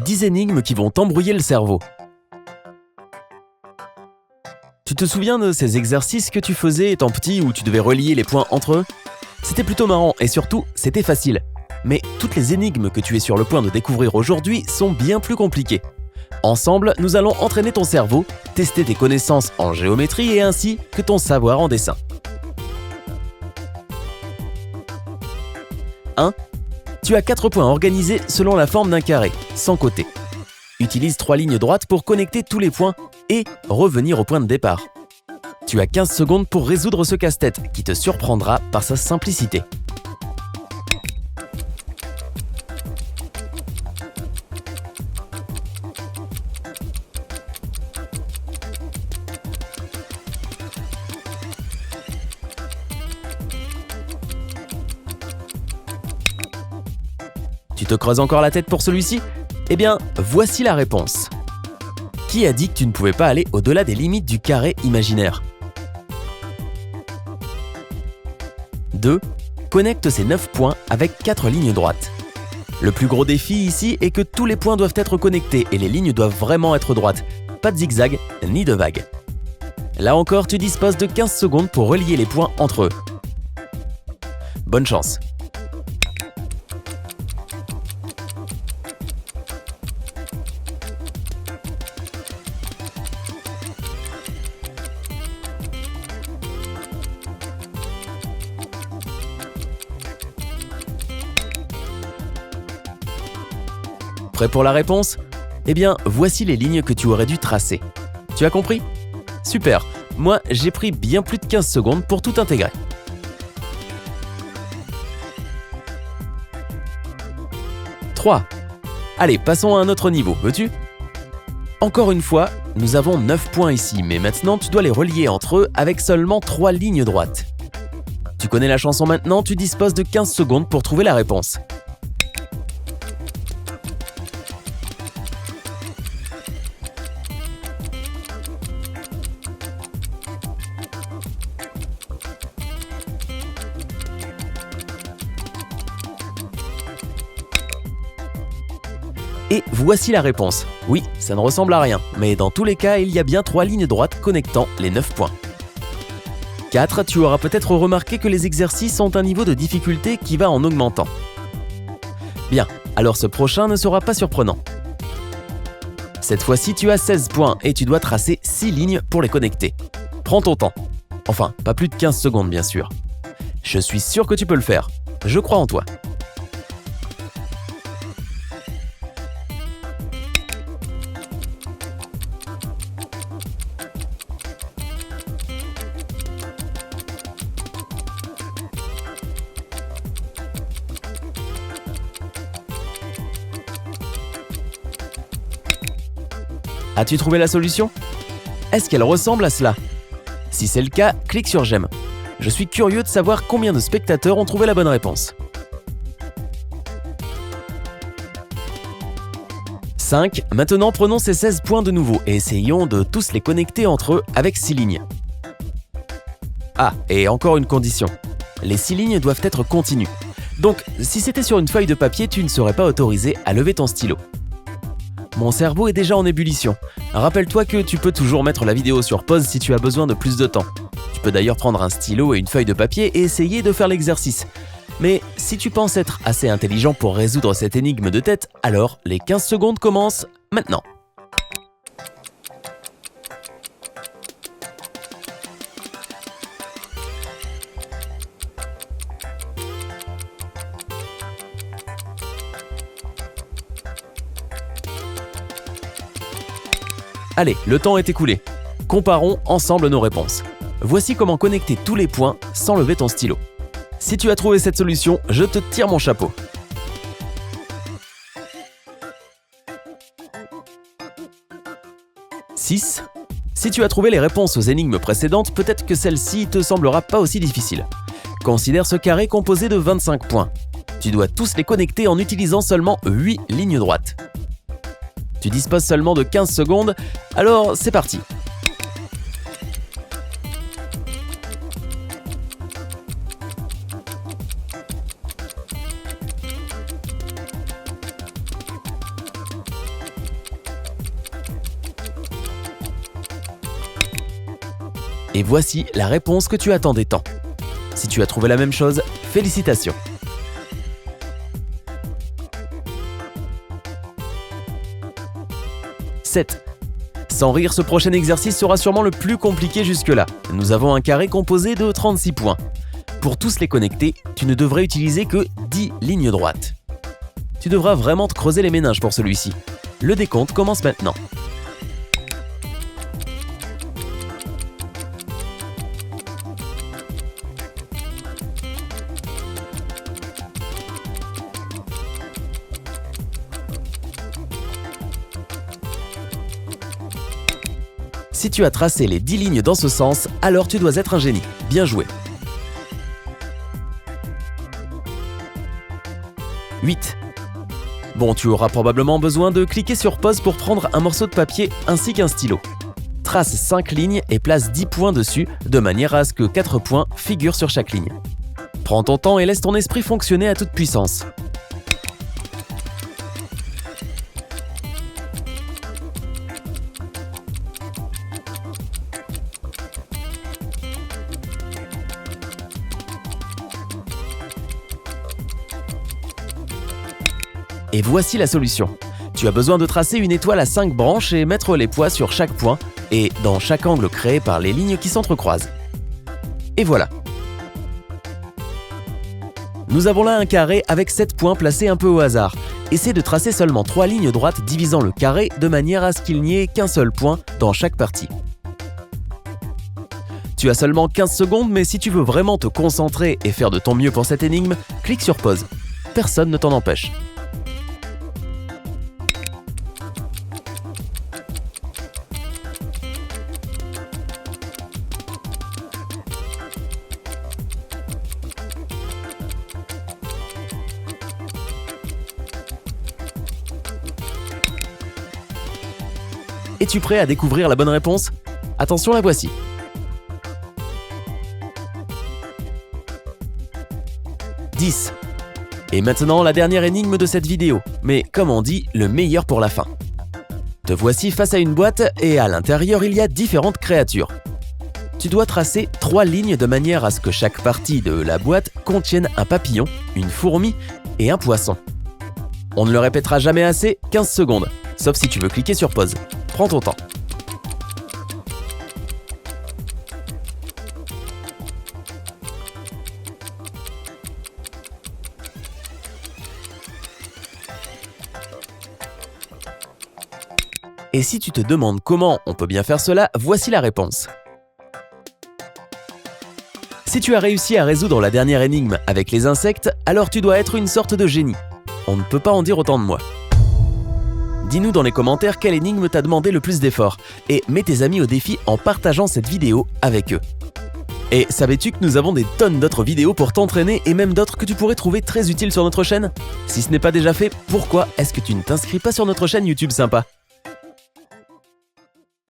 10 énigmes qui vont t'embrouiller le cerveau. Tu te souviens de ces exercices que tu faisais étant petit où tu devais relier les points entre eux? C'était plutôt marrant et surtout, c'était facile. Mais toutes les énigmes que tu es sur le point de découvrir aujourd'hui sont bien plus compliquées. Ensemble, nous allons entraîner ton cerveau, tester tes connaissances en géométrie et ainsi que ton savoir en dessin. 1. Tu as 4 points organisés selon la forme d'un carré, sans côté. Utilise 3 lignes droites pour connecter tous les points et revenir au point de départ. Tu as 15 secondes pour résoudre ce casse-tête qui te surprendra par sa simplicité. Tu te creuses encore la tête pour celui-ci? Eh bien, voici la réponse. Qui a dit que tu ne pouvais pas aller au-delà des limites du carré imaginaire? 2. Connecte ces 9 points avec 4 lignes droites. Le plus gros défi ici est que tous les points doivent être connectés et les lignes doivent vraiment être droites. Pas de zigzag ni de vagues. Là encore, tu disposes de 15 secondes pour relier les points entre eux. Bonne chance! Prêt pour la réponse? Eh bien, voici les lignes que tu aurais dû tracer. Tu as compris? Super! Moi, j'ai pris bien plus de 15 secondes pour tout intégrer. 3. Allez, passons à un autre niveau, veux-tu? Encore une fois, nous avons 9 points ici, mais maintenant tu dois les relier entre eux avec seulement 3 lignes droites. Tu connais la chanson maintenant, tu disposes de 15 secondes pour trouver la réponse. Et voici la réponse. Oui, ça ne ressemble à rien, mais dans tous les cas, il y a bien 3 lignes droites connectant les 9 points. 4. Tu auras peut-être remarqué que les exercices ont un niveau de difficulté qui va en augmentant. Bien, alors ce prochain ne sera pas surprenant. Cette fois-ci, tu as 16 points et tu dois tracer 6 lignes pour les connecter. Prends ton temps. Enfin, pas plus de 15 secondes bien sûr. Je suis sûr que tu peux le faire. Je crois en toi. As-tu trouvé la solution? Est-ce qu'elle ressemble à cela? Si c'est le cas, clique sur j'aime. Je suis curieux de savoir combien de spectateurs ont trouvé la bonne réponse. 5. Maintenant, prenons ces 16 points de nouveau et essayons de tous les connecter entre eux avec 6 lignes. Ah, et encore une condition. Les 6 lignes doivent être continues. Donc, si c'était sur une feuille de papier, tu ne serais pas autorisé à lever ton stylo. Mon cerveau est déjà en ébullition. Rappelle-toi que tu peux toujours mettre la vidéo sur pause si tu as besoin de plus de temps. Tu peux d'ailleurs prendre un stylo et une feuille de papier et essayer de faire l'exercice. Mais si tu penses être assez intelligent pour résoudre cette énigme de tête, alors les 15 secondes commencent maintenant. Allez, le temps est écoulé. Comparons ensemble nos réponses. Voici comment connecter tous les points sans lever ton stylo. Si tu as trouvé cette solution, je te tire mon chapeau. 6. Si tu as trouvé les réponses aux énigmes précédentes, peut-être que celle-ci te semblera pas aussi difficile. Considère ce carré composé de 25 points. Tu dois tous les connecter en utilisant seulement 8 lignes droites. Tu disposes seulement de 15 secondes, alors c'est parti. Et voici la réponse que tu attendais tant. Si tu as trouvé la même chose, félicitations. 7. Sans rire, ce prochain exercice sera sûrement le plus compliqué jusque-là. Nous avons un carré composé de 36 points. Pour tous les connecter, tu ne devrais utiliser que 10 lignes droites. Tu devras vraiment te creuser les méninges pour celui-ci. Le décompte commence maintenant. Si tu as tracé les 10 lignes dans ce sens, alors tu dois être un génie. Bien joué. 8. Bon, tu auras probablement besoin de cliquer sur pause pour prendre un morceau de papier ainsi qu'un stylo. Trace 5 lignes et place 10 points dessus, de manière à ce que 4 points figurent sur chaque ligne. Prends ton temps et laisse ton esprit fonctionner à toute puissance. Et voici la solution. Tu as besoin de tracer une étoile à 5 branches et mettre les poids sur chaque point et dans chaque angle créé par les lignes qui s'entrecroisent. Et voilà. Nous avons là un carré avec 7 points placés un peu au hasard. Essaie de tracer seulement 3 lignes droites divisant le carré de manière à ce qu'il n'y ait qu'un seul point dans chaque partie. Tu as seulement 15 secondes, mais si tu veux vraiment te concentrer et faire de ton mieux pour cette énigme, clique sur pause. Personne ne t'en empêche. Es-tu prêt à découvrir la bonne réponse? Attention, la voici. 10. Et maintenant, la dernière énigme de cette vidéo. Mais comme on dit, le meilleur pour la fin. Te voici face à une boîte et à l'intérieur, il y a différentes créatures. Tu dois tracer 3 lignes de manière à ce que chaque partie de la boîte contienne un papillon, une fourmi et un poisson. On ne le répétera jamais assez, 15 secondes. Sauf si tu veux cliquer sur pause. Prends ton temps. Et si tu te demandes comment on peut bien faire cela, voici la réponse. Si tu as réussi à résoudre la dernière énigme avec les insectes, alors tu dois être une sorte de génie. On ne peut pas en dire autant de moi. Dis-nous dans les commentaires quelle énigme t'a demandé le plus d'efforts et mets tes amis au défi en partageant cette vidéo avec eux. Et savais-tu que nous avons des tonnes d'autres vidéos pour t'entraîner et même d'autres que tu pourrais trouver très utiles sur notre chaîne? Si ce n'est pas déjà fait, pourquoi est-ce que tu ne t'inscris pas sur notre chaîne YouTube sympa?